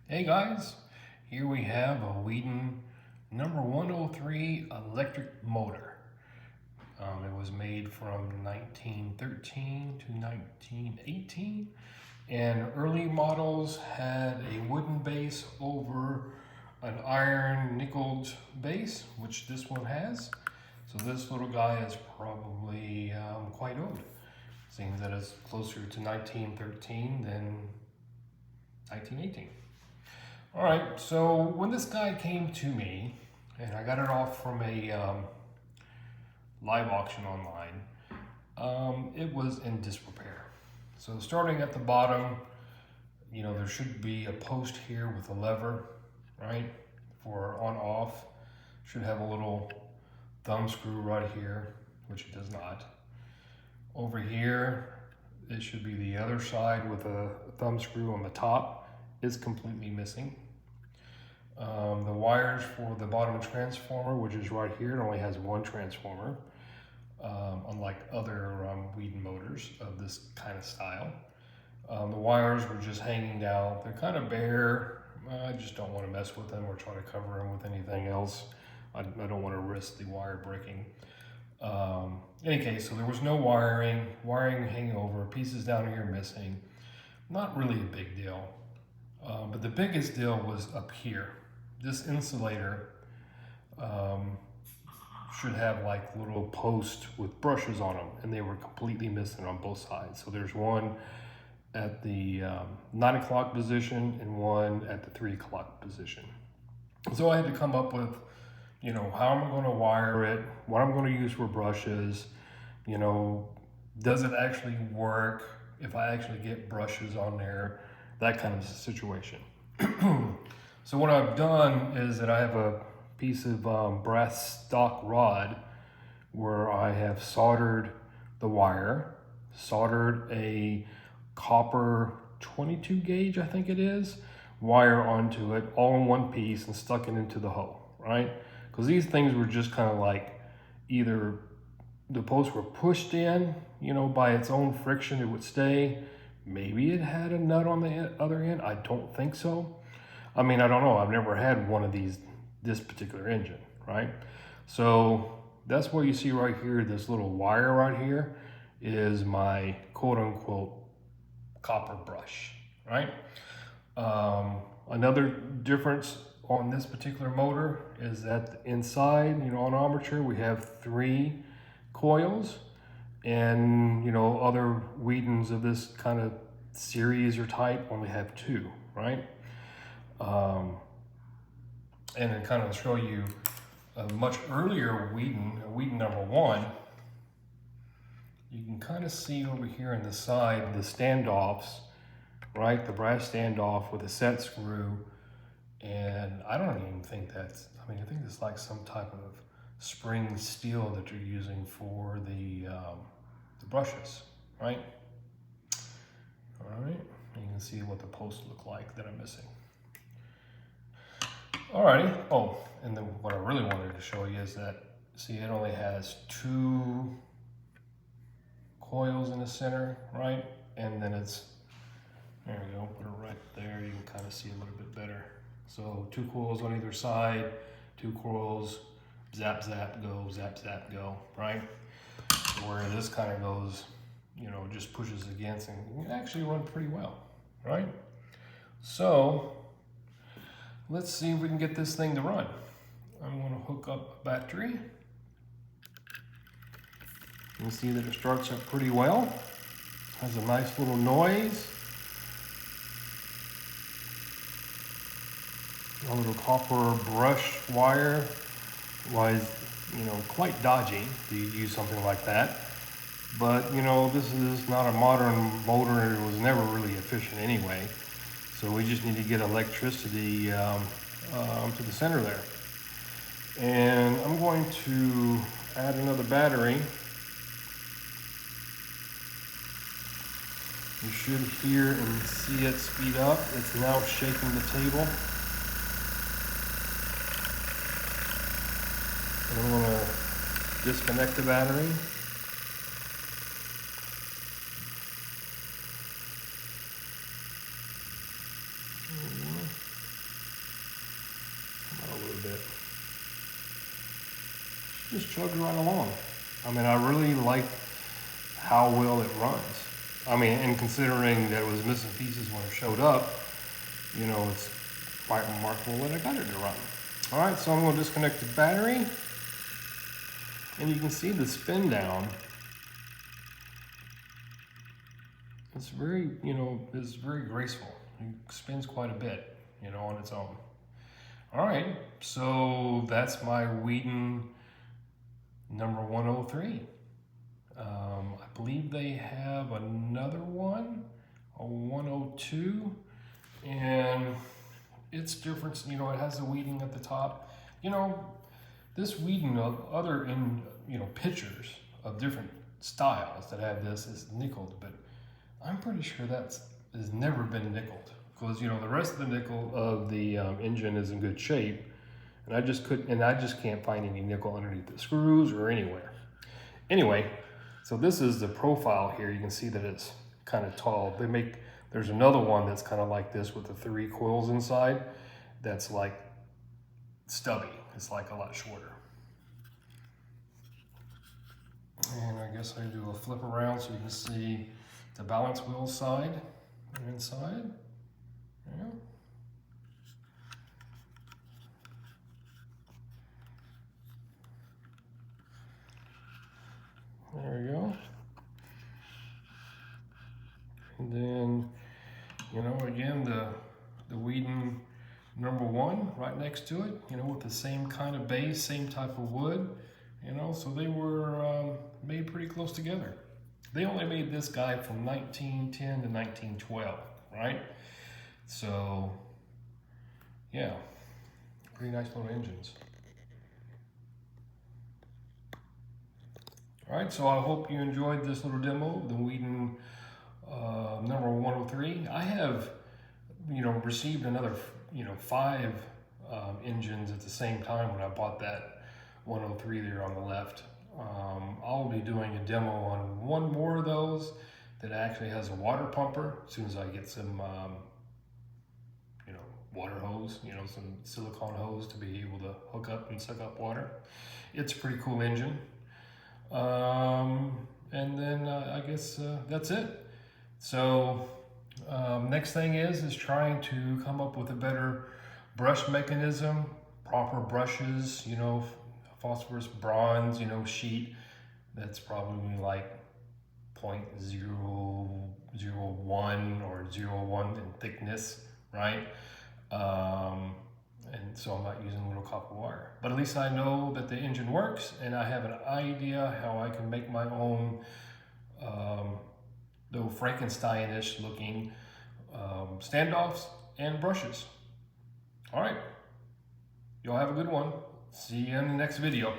Hey guys, here we have a Weeden No.103 electric motor. It was made from 1913 to 1918, and early models had a wooden base over an iron nickeled base, which this one has. So this little guy is probably quite old, seeing that it's closer to 1913 than 1918. All right, so when this guy came to me, and I got it off from a live auction online, it was in disrepair. So starting at the bottom, there should be a post here with a lever, right, for on off. Should have a little thumb screw right here, which it does not. Over here, it should be the other side with a thumb screw on the top. It's completely missing. The wires for the bottom transformer, which is right here, it only has one transformer, unlike other Weeden motors of this kind of style. The wires were just hanging out. They're kind of bare. I just don't want to mess with them or try to cover them with anything else. I don't want to risk the wire breaking. In any case, so there was no wiring hanging over, pieces down here missing. Not really a big deal. But the biggest deal was up here. This insulator should have like little posts with brushes on them, and they were completely missing on both sides. So there's one at the 9 o'clock position and one at the 3 o'clock position. So I had to come up with, how am I going to wire it, what I'm going to use for brushes, does it actually work if I actually get brushes on there, that kind of situation. So what I've done is that I have a piece of brass stock rod where I have soldered the wire, soldered a copper 22 gauge, I think it is, wire onto it all in one piece and stuck it into the hole, right? Because these things were just kind of like either the posts were pushed in, by its own friction, it would stay. Maybe it had a nut on the other end. I don't think so. I mean, I don't know. I've never had one of this particular engine, right? So that's what you see right here. This little wire right here is my quote unquote copper brush, right? Another difference on this particular motor is that inside, on armature, we have 3 coils, and other Weedens of this kind of series or type only have 2, right? And then kind of show you a much earlier Weeden #1. You can kind of see over here on the side the standoffs, right? The brass standoff with a set screw. And I don't even think I think it's like some type of spring steel that you're using for the brushes, right? All right, and you can see what the posts look like that I'm missing. Alrighty, oh, and then what I really wanted to show you is that, see, it only has 2 coils in the center, right? And then there we go, put it right there, you can kind of see a little bit better. So 2 coils on either side, 2 coils, zap, zap, go, zap, zap, go, right? Where this kind of goes, just pushes against and actually run pretty well, right? So let's see if we can get this thing to run. I'm going to hook up a battery. You can see that it starts up pretty well. Has a nice little noise. A little copper brush wire was, quite dodgy to use something like that. But, this is not a modern motor, and it was never really efficient anyway. So we just need to get electricity to the center there. And I'm going to add another battery. You should hear and see it speed up. It's now shaking the table. And I'm going to disconnect the battery. just chugs right along. I mean, I really like how well it runs. I mean, and considering that it was missing pieces when it showed up, you know, it's quite remarkable that I got it to run. All right, so I'm going to disconnect the battery, and you can see the spin down. It's very, you know, it's very graceful. It spins quite a bit, you know, on its own. All right, so that's my Weeden number 103. I believe they have another one, a 102, and it's different. You know, it has the Weeden at the top. You know, this Weeden, other in, you know, pictures of different styles that have this is nickeled, but I'm pretty sure that's has never been nickeled, because you know the rest of the nickel of the engine is in good shape, and I just can't find any nickel underneath the screws or anywhere. Anyway, so this is the profile here. You can see that it's kind of tall. There's another one that's kind of like this with the 3 coils inside. That's like stubby. It's like a lot shorter. And I guess I do a flip around so you can see the balance wheel side and inside. Yeah. There we go. And then, you know, again, the Weeden number 1 right next to it, you know, with the same kind of base, same type of wood, you know, so they were made pretty close together. They only made this guy from 1910 to 1912, right? So, yeah, pretty nice little engines. All right, so I hope you enjoyed this little demo, the Weeden number 103. I have, you know, received another, you know, 5 engines at the same time when I bought that 103 there on the left. I'll be doing a demo on one more of those that actually has a water pumper as soon as I get some, you know, water hose, you know, some silicone hose to be able to hook up and suck up water. It's a pretty cool engine. And then I guess that's it. So next thing is trying to come up with a better brush mechanism, proper brushes, you know, phosphorus bronze, you know, sheet that's probably like 0.001 or 0.01 in thickness, right? And so I'm not using little copper wire. But at least I know that the engine works, and I have an idea how I can make my own, though Frankenstein-ish looking standoffs and brushes. All right, y'all have a good one. See you in the next video.